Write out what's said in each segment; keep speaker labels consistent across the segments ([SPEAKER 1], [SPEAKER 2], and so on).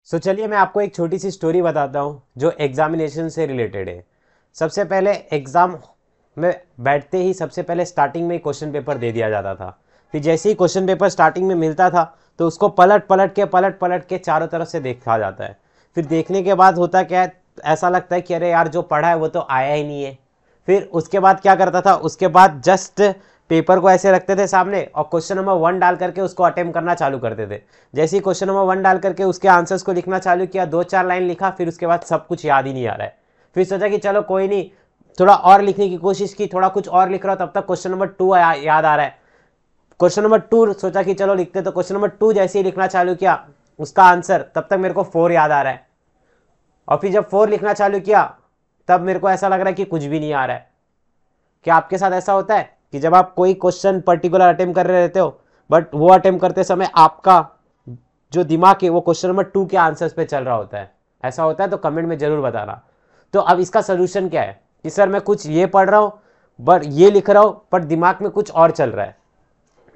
[SPEAKER 1] चलिए मैं आपको एक छोटी सी स्टोरी बताता हूँ जो एग्जामिनेशन से रिलेटेड है। सबसे पहले एग्ज़ाम में बैठते ही सबसे पहले स्टार्टिंग में क्वेश्चन पेपर दे दिया जाता था। फिर जैसे ही क्वेश्चन पेपर स्टार्टिंग में मिलता था तो उसको पलट पलट के चारों तरफ से देखा जाता है। फिर देखने के बाद होता क्या है, ऐसा लगता है कि अरे यार जो पढ़ा है वो तो आया ही नहीं है। फिर उसके बाद क्या करता था, उसके बाद जस्ट पेपर को ऐसे रखते थे सामने और क्वेश्चन नंबर 1 डाल करके उसको अटेम्प्ट करना चालू करते थे। जैसे ही क्वेश्चन नंबर 1 डाल करके उसके आंसर्स को लिखना चालू किया, 2-4 लाइन लिखा, फिर उसके बाद सब कुछ याद ही नहीं आ रहा है। फिर सोचा कि चलो कोई नहीं, थोड़ा और लिखने की कोशिश की, थोड़ा कुछ और लिख रहा हूँ, तब तक क्वेश्चन नंबर 2 याद आ रहा है। क्वेश्चन नंबर 2 सोचा कि चलो लिखते, तो क्वेश्चन नंबर 2 जैसे ही लिखना चालू किया उसका आंसर, तब तक मेरे को 4 याद आ रहा है। और फिर जब 4 लिखना चालू किया तब मेरे को ऐसा लग रहा है कि कुछ भी नहीं आ रहा है। क्या आपके साथ ऐसा होता है कि जब आप कोई क्वेश्चन पर्टिकुलर अटेम्प्ट कर रहे रहते हो बट वो अटेम्प्ट करते समय आपका जो दिमाग है वो क्वेश्चन नंबर 2 के आंसर्स पे चल रहा होता है? ऐसा होता है तो कमेंट में जरूर बताना। तो अब इसका सोल्यूशन क्या है कि सर मैं कुछ ये पढ़ रहा हूँ बट ये लिख रहा हूँ बट दिमाग में कुछ और चल रहा है।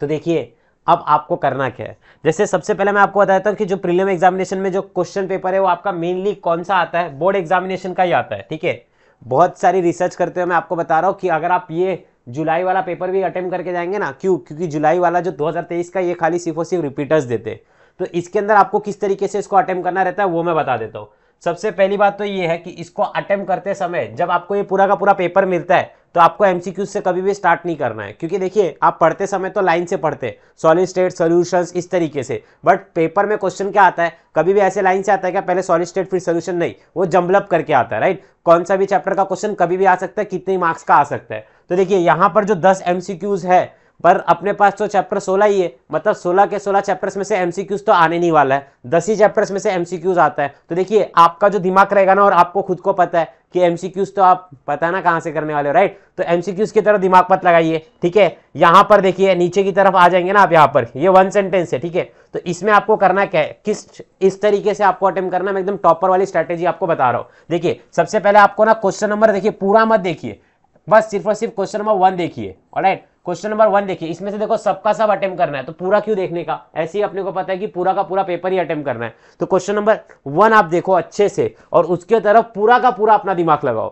[SPEAKER 1] तो देखिए अब आपको करना क्या है। जैसे सबसे पहले मैं आपको बताता हूँ कि जो प्रीलिम एग्जामिनेशन में जो क्वेश्चन पेपर है वो आपका मेनली कौन सा आता है, बोर्ड एग्जामिनेशन का ही आता है। ठीक है, बहुत सारी रिसर्च करते हुए मैं आपको बता रहा हूँ कि अगर आप ये जुलाई वाला पेपर भी अटेम्प्ट करके जाएंगे ना, क्योंकि जुलाई वाला जो 2023 का ये खाली सिर्फ और सिर्फ रिपीटर्स देते, तो इसके अंदर आपको किस तरीके से इसको अटेम्प्ट करना रहता है वो मैं बता देता हूँ। सबसे पहली बात तो ये है कि इसको अटेम्प्ट करते समय जब आपको ये पूरा का पूरा पेपर मिलता है तो आपको एमसीक्यू से कभी भी स्टार्ट नहीं करना है, क्योंकि देखिए आप पढ़ते समय तो लाइन से पढ़ते, सॉलिड स्टेट सॉल्यूशंस इस तरीके से, बट पेपर में क्वेश्चन क्या आता है, कभी भी ऐसे लाइन से आता है क्या, पहले सॉलिड स्टेट फिर सॉल्यूशन नहीं, वो जंबलअप करके आता है। राइट, कौन सा भी चैप्टर का क्वेश्चन कभी भी आ सकता है, कितने मार्क्स का आ सकता है। तो देखिए यहाँ पर जो 10 एमसीक्यूज है पर अपने पास तो चैप्टर 16 ही है, मतलब 16 के 16 चैप्टर्स में से एमसीक्यूज तो आने नहीं वाला है, 10 ही चैप्टर्स में से एमसीक्यूज आता है। तो देखिए आपका जो दिमाग रहेगा ना, और आपको खुद को पता है कि एमसीक्यूज तो आप पता है ना कहां से करने वाले हो, राइट। तो एमसीक्यूज की तरफ दिमाग मत लगाइए। ठीक है, यहां पर देखिए नीचे की तरफ आ जाएंगे ना आप, यहां पर ये 1 सेंटेंस है। ठीक है, तो इसमें आपको करना क्या है, किस इस तरीके से आपको अटेम्प्ट करना, मैं एकदम टॉपर वाली स्ट्रैटेजी आपको बता रहा हूं। देखिए सबसे पहले आपको ना क्वेश्चन नंबर देखिए, पूरा मत देखिए, बस सिर्फ और सिर्फ क्वेश्चन नंबर 1 देखिए। ऑलराइट, क्वेश्चन नंबर 1 देखिए, इसमें से देखो सबका सब अटेम्प्ट करना है, तो पूरा क्यों देखने का, ऐसे ही अपने को पता है कि पूरा का पूरा पेपर ही अटेम्प्ट करना है। तो क्वेश्चन नंबर 1 आप देखो अच्छे से और उसके तरफ पूरा का पूरा अपना दिमाग लगाओ,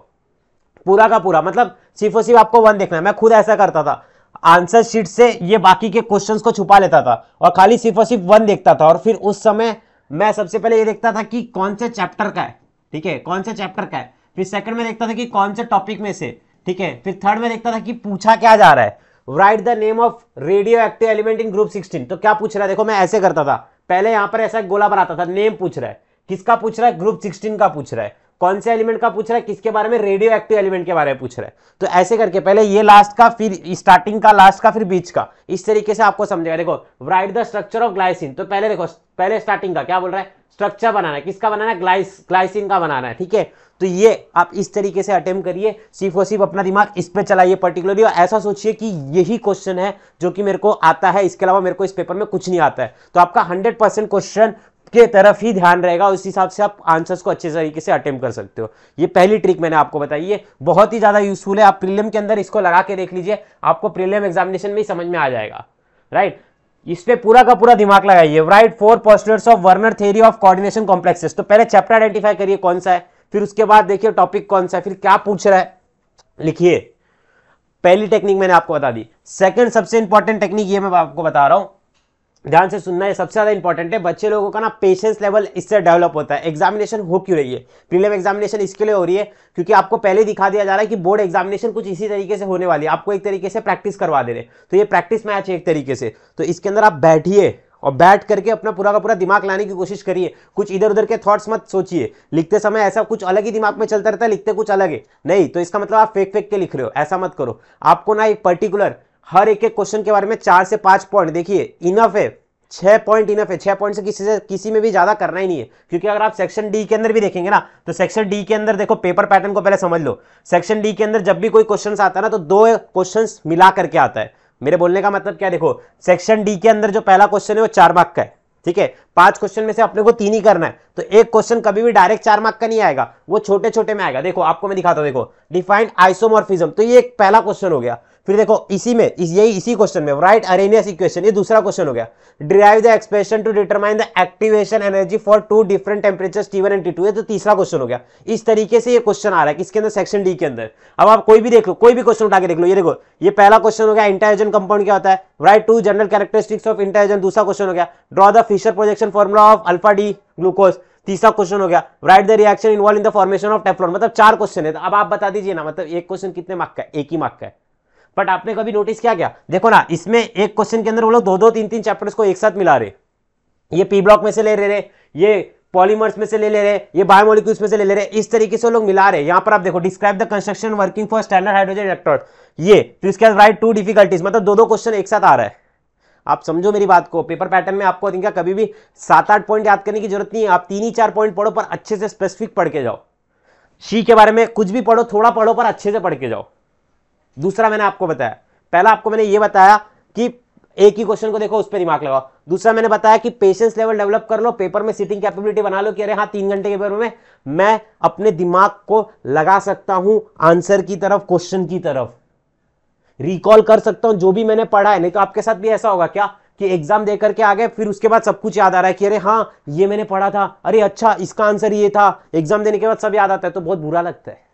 [SPEAKER 1] पूरा का पूरा, मतलब सिर्फ और सिर्फ आपको 1 देखना है। मैं खुद ऐसा करता था, आंसर शीट से ये बाकी के क्वेश्चंस को छुपा लेता था और खाली सिर्फ और सिर्फ 1 देखता था। और फिर उस समय मैं सबसे पहले ये देखता था कि कौन से चैप्टर का है, ठीक है, कौन से चैप्टर का है। फिर सेकंड में देखता था कि कौन से टॉपिक में से, ठीक है। फिर थर्ड में देखता था कि पूछा क्या जा रहा है, right the name of radio active element in group 16। तो क्या पूछ रहा है, देखो मैं ऐसे करता था, पहले यहां पर ऐसा गोला बनाता था, नेम पूछ रहा है, किसका पूछ रहा है, ग्रुप 16 का पूछ रहा है, कौन से एलिमेंट का पूछ रहा है, किसके बारे में, रेडियो एक्टिव एलिमेंट के बारे में पूछ रहा है। तो ऐसे करके पहले ये लास्ट का, फिर स्टार्टिंग का, लास्ट का, फिर बीच का, इस तरीके से आपको समझेगा। देखो right the structure of glycine, तो पहले देखो, पहले स्टार्टिंग का क्या बोल रहा है, स्ट्रक्चर बनाना है, किसका बनाना है, ग्लाइसिन का बनाना है। ठीक है, तो ये आप इस तरीके से अटेम्प्ट करिए, सिर्फ और सिर्फ अपना दिमाग इस पे चलाइए पर्टिकुलरली, और ऐसा सोचिए कि यही क्वेश्चन है जो कि मेरे को आता है, इसके अलावा मेरे को इस पेपर में कुछ नहीं आता है। तो आपका 100% क्वेश्चन के तरफ ही ध्यान रहेगा, उस हिसाब से आप आंसर्स को अच्छे तरीके से अटेम्प्ट कर सकते हो। ये पहली ट्रिक मैंने आपको बताई है, बहुत ही ज्यादा यूजफुल है। आप प्रीलिम के अंदर इसको लगा के देख लीजिए, आपको प्रीलिम एग्जामिनेशन में ही समझ में आ जाएगा। राइट, इस पे पूरा का पूरा दिमाग लगाइए। Right 4 postulates of Werner theory of coordination complexes, तो पहले चैप्टर आइडेंटिफाई करिए कौन सा है, फिर उसके बाद देखिए टॉपिक कौन सा है, फिर क्या पूछ रहा है लिखिए। पहली टेक्निक मैंने आपको बता दी। सेकंड सबसे इंपॉर्टेंट टेक्निक ये मैं आपको बता रहा हूं, ध्यान से सुनना है, सबसे ज्यादा इंपॉर्टेंट है। बच्चे लोगों का ना पेशेंस लेवल इससे डेवलप होता है। एग्जामिनेशन हो क्यों रही है, प्रीलिम एग्जामिनेशन इसके लिए हो रही है क्योंकि आपको पहले दिखा दिया जा रहा है कि बोर्ड एग्जामिनेशन कुछ इसी तरीके से होने वाली है, आपको एक तरीके से प्रैक्टिस करवा दे रहे, तो ये प्रैक्टिस मैच है एक तरीके से। तो इसके अंदर आप बैठिए और बैठ करके अपना पूरा का पूरा दिमाग लाने की कोशिश करिए। कुछ इधर उधर के थॉट्स मत सोचिए, लिखते समय ऐसा कुछ अलग ही दिमाग में चलता रहता है, लिखते कुछ अलग है नहीं, तो इसका मतलब आप फेक फेक के लिख रहे हो, ऐसा मत करो। आपको ना एक पर्टिकुलर हर एक क्वेश्चन के बारे में 4 से 5 पॉइंट, देखिए इनफ है, 6 पॉइंट इनफ है, 6 पॉइंट से किसी में भी ज्यादा करना ही नहीं है। क्योंकि अगर आप सेक्शन डी के अंदर भी देखेंगे ना, तो सेक्शन डी के अंदर देखो, पेपर पैटर्न को पहले समझ लो। सेक्शन डी के अंदर जब भी कोई क्वेश्चन आता है ना, तो 2 क्वेश्चन मिला करके आता है। मेरे बोलने का मतलब क्या, देखो सेक्शन डी के अंदर जो पहला क्वेश्चन है वो 4 मार्क का है, ठीक है। 5 क्वेश्चन में से अपने को 3 ही करना है, तो एक क्वेश्चन कभी भी डायरेक्ट 4 मार्क का नहीं आएगा, वो छोटे छोटे में आएगा। देखो आपको मैं दिखाता हूं, देखो डिफाइंड आइसोमॉर्फिज्म, तो ये एक पहला क्वेश्चन हो गया। फिर देखो इसी क्वेश्चन में राइट अरेनियस इक्वेशन, ये दूसरा क्वेश्चन हो गया। Derive the expression to determine the activation energy for two different temperatures T1 and T2, ये तो तीसरा क्वेश्चन हो गया। इस तरीके से ये क्वेश्चन आ रहा है किसके अंदर, सेक्शन डी के अंदर। अब आप कोई भी देख लो, कोई भी क्वेश्चन उठा के देख लो, ये देखो ये पहला क्वेश्चन हो गया इंटरजेंट कंपाउंड क्या होता है, write two general characteristics of detergent, दूसरा क्वेश्चन हो गया draw the Fischer projection formula of alpha D glucose, तीसरा क्वेश्चन हो गया write the reaction involve in the formation of Teflon. मतलब 4 क्वेश्चन है। अब आप बता दीजिए ना, मतलब एक क्वेश्चन कितने मार्क का है, एक ही मार्क का है। बट आपने कभी नोटिस किया देखो ना, इसमें एक क्वेश्चन के अंदर वो लोग 2-2, 3-3 चैप्टर्स को एक साथ मिला रहे, ये पी ब्लॉक में से ले रहे, ये पॉलीमर्स में से ले रहे, ये बायोमोलिक्यूल्स में से ले रहे, इस तरीके से लोग मिला रहे। यहां पर आप देखो describe the construction working for standard hydrogen electrode, ये फिर इसके बाद राइट 2 डिफिकल्टीज, मतलब 2-2 क्वेश्चन एक साथ आ रहा है। आप समझो मेरी बात को, पेपर पैटर्न में आपको इनका कभी भी 7-8 पॉइंट याद करने की जरूरत नहीं है, आप 3-4 पॉइंट पढ़ो पर अच्छे से स्पेसिफिक पढ़ के जाओ। शी के बारे में कुछ भी पढ़ो, थोड़ा पढ़ो पर अच्छे से पढ़ के जाओ। दूसरा मैंने आपको बताया, पहला आपको मैंने ये बताया कि एक ही क्वेश्चन को देखो उस पर दिमाग लगाओ। दूसरा मैंने बताया कि पेशेंस लेवल डेवलप कर लो, पेपर में सिटिंग कैपेबिलिटी बना लो कि अरे हाँ 3 घंटे के पेपर में मैं अपने दिमाग को लगा सकता हूं आंसर की तरफ, क्वेश्चन की तरफ रिकॉल कर सकता हूं जो भी मैंने पढ़ा है। नहीं तो आपके साथ भी ऐसा होगा क्या कि एग्जाम दे करके आ गए, फिर उसके बाद सब कुछ याद आ रहा है कि अरे हाँ ये मैंने पढ़ा था, अरे अच्छा इसका आंसर ये था, एग्जाम देने के बाद सब याद आता है, तो बहुत बुरा लगता है।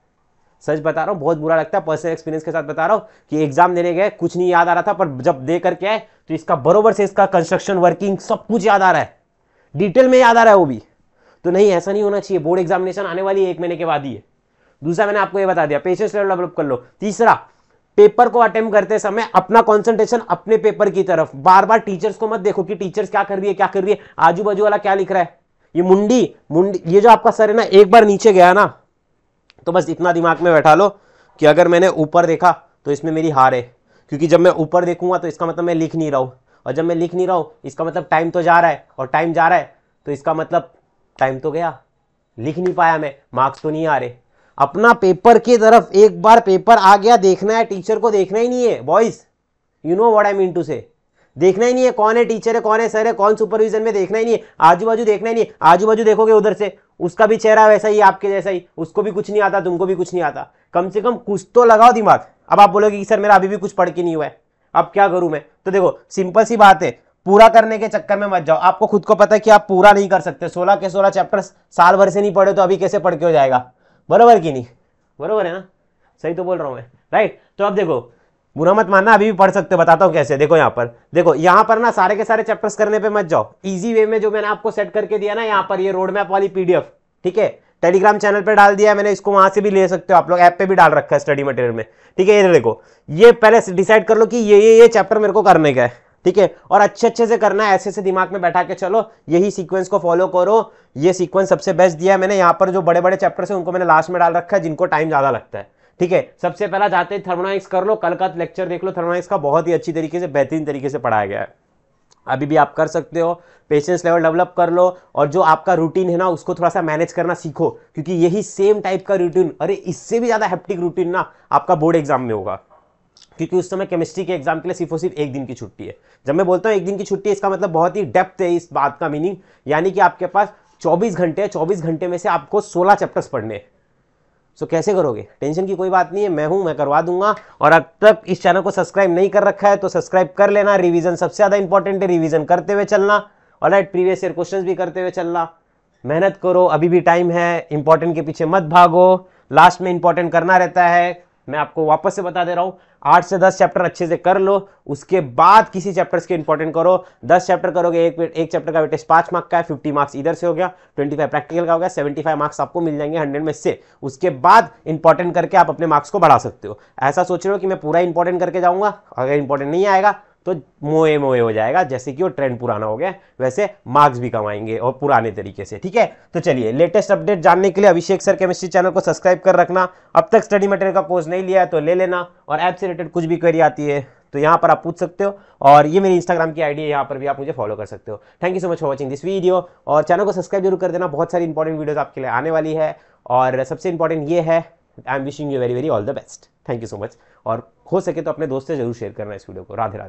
[SPEAKER 1] सच बता रहा हूं, बहुत बुरा लगता है, पर्सनल एक्सपीरियंस के साथ बता रहा हूं कि एग्जाम देने गए कुछ नहीं याद आ रहा था, पर जब दे करके आए तो इसका बरोबर से इसका कंस्ट्रक्शन वर्किंग सब कुछ याद आ रहा है, डिटेल में याद आ रहा है वो भी। तो नहीं, ऐसा नहीं होना चाहिए। बोर्ड एग्जामिनेशन आने वाली है 1 महीने के बाद ही है। दूसरा मैंने आपको ये बता दिया, पेशेंस लेवल डेवलप कर लो। तीसरा, पेपर को अटेम्प्ट करते समय अपना कंसंट्रेशन अपने पेपर की तरफ, बार बार टीचर्स को मत देखो कि टीचर्स क्या कर रही है, क्या कर रही है, आजू बाजू वाला क्या लिख रहा है। ये मुंडी ये जो आपका सर है ना, एक बार नीचे गया ना तो बस इतना दिमाग में बैठा लो कि अगर मैंने ऊपर देखा तो इसमें मेरी हार है, क्योंकि जब मैं ऊपर देखूंगा तो इसका मतलब मैं लिख नहीं रहा हूं, और जब मैं लिख नहीं रहा हूं इसका मतलब टाइम तो जा रहा है, और टाइम जा रहा है तो इसका मतलब टाइम तो गया, लिख नहीं पाया मैं, मार्क्स तो नहीं आ रहे। अपना पेपर की तरफ, एक बार पेपर आ गया देखना है, टीचर को देखना ही नहीं है boys, you know what I mean to say, देखना ही नहीं है कौन है टीचर है, कौन है सर है, कौन सुपरविजन में, देखना ही नहीं है। आजू बाजू देखना ही नहीं है। आजू बाजू देखोगे उधर से उसका भी चेहरा वैसा ही आपके जैसा ही, उसको भी कुछ नहीं आता, तुमको भी कुछ नहीं आता। कम से कम कुछ तो लगाओ दिमाग। अब आप बोलोगे कि सर मेरा अभी भी कुछ पढ़ के नहीं हुआ है, अब क्या करूं मैं? तो देखो सिंपल सी बात है, पूरा करने के चक्कर में मत जाओ। आपको खुद को पता है कि आप पूरा नहीं कर सकते, 16 के 16 चैप्टर साल भर से नहीं पढ़े तो अभी कैसे पढ़ के हो जाएगा? बरोबर की नहीं? बरोबर है ना? सही तो बोल रहा हूं मैं, राइट? तो अब देखो, बुरा मत मानना, अभी भी पढ़ सकते हो, बताता हूं कैसे। देखो यहाँ पर ना सारे के सारे चैप्टर्स करने पे मत जाओ, इजी वे में जो मैंने आपको सेट करके दिया ना, यहाँ पर ये रोड मैप वाली पीडीएफ, ठीक है, टेलीग्राम चैनल पे डाल दिया है मैंने, इसको वहां से भी ले सकते हो आप लोग, ऐप पे भी डाल रखा है स्टडी मटेरियल में, ठीक है। ये देखो, ये पहले डिसाइड कर लो कि ये चैप्टर मेरे को करने का है, ठीक है, और अच्छे से करना है, ऐसे से दिमाग में बैठा के चलो, यही सीक्वेंस को फॉलो करो। ये सीक्वेंस सबसे बेस्ट दिया है मैंने। यहाँ पर जो बड़े बड़े चैप्टर्स है उनको मैंने लास्ट में डाल रखा है, जिनको टाइम ज्यादा लगता है, ठीक है। सबसे पहला जाते थर्मोडायनेमिक्स कर लो, कल का लेक्चर देख लो थर्मोडायनेमिक्स का, बहुत ही अच्छी तरीके से, बेहतरीन तरीके से पढ़ाया गया है। अभी भी आप कर सकते हो, पेशेंस लेवल डेवलप कर लो, और जो आपका रूटीन है ना उसको थोड़ा सा मैनेज करना सीखो, क्योंकि यही सेम टाइप का रूटीन, अरे इससे भी ज्यादा हेप्टिक रूटीन ना आपका बोर्ड एग्जाम में होगा, क्योंकि उस समय केमिस्ट्री के एग्जाम के लिए सिर्फ और सिर्फ 1 दिन की छुट्टी है। जब मैं बोलता हूं 1 दिन की छुट्टी, इसका मतलब बहुत ही डेप्थ है इस बात का मीनिंग, यानी कि आपके पास 24 घंटे है, 24 घंटे में से आपको 16 चैप्टर्स पढ़ने हैं। सो कैसे करोगे? टेंशन की कोई बात नहीं है, मैं करवा दूंगा। और अब तक इस चैनल को सब्सक्राइब नहीं कर रखा है तो सब्सक्राइब कर लेना। रिवीजन सबसे ज्यादा इंपॉर्टेंट है, रिवीजन करते हुए चलना, और राइट प्रीवियस ईयर क्वेश्चंस भी करते हुए चलना। मेहनत करो, अभी भी टाइम है, इंपॉर्टेंट के पीछे मत भागो, लास्ट में इंपॉर्टेंट करना रहता है। मैं आपको वापस से बता दे रहा हूं, 8 से 10 चैप्टर अच्छे से कर लो, उसके बाद किसी चैप्टर्स के इंपॉर्टेंट करो। 10 चैप्टर करोगे, एक चैप्टर का वेटेज 5 मार्क्स का है, 50 मार्क्स इधर से हो गया, 25 प्रैक्टिकल का हो गया, 75 मार्क्स आपको मिल जाएंगे 100 में से। उसके बाद इंपॉर्टेंट करके आप अपने मार्क्स को बढ़ा सकते हो। ऐसा सोच रहे हो कि मैं पूरा इंपॉर्टेंट करके जाऊंगा, अगर इंपॉर्टेंट नहीं आएगा तो मोए हो जाएगा, जैसे कि वो ट्रेंड पुराना हो गया, वैसे मार्क्स भी कमाएंगे और पुराने तरीके से, ठीक है। तो चलिए, लेटेस्ट अपडेट जानने के लिए अभिषेक सर केमिस्ट्री चैनल को सब्सक्राइब कर रखना। अब तक स्टडी मटेरियल का कोर्स नहीं लिया है तो ले लेना, और ऐप से रिलेटेड कुछ भी क्वेरी आती है तो यहाँ पर आप पूछ सकते हो, और ये मेरी इंस्टाग्राम की आईडी है, यहाँ पर भी आप मुझे फॉलो कर सकते हो। Thank you so much for watching this video, और चैनल को सब्सक्राइब जरूर कर देना, बहुत सारी इंपॉर्टेंट वीडियोस आपके लिए आने वाली है। और सबसे इंपॉर्टेंट ये है, I am wishing you very very all the best. Thank you so much, और हो सके तो अपने दोस्त से जरूर शेयर करना इस वीडियो को। राधे राधे।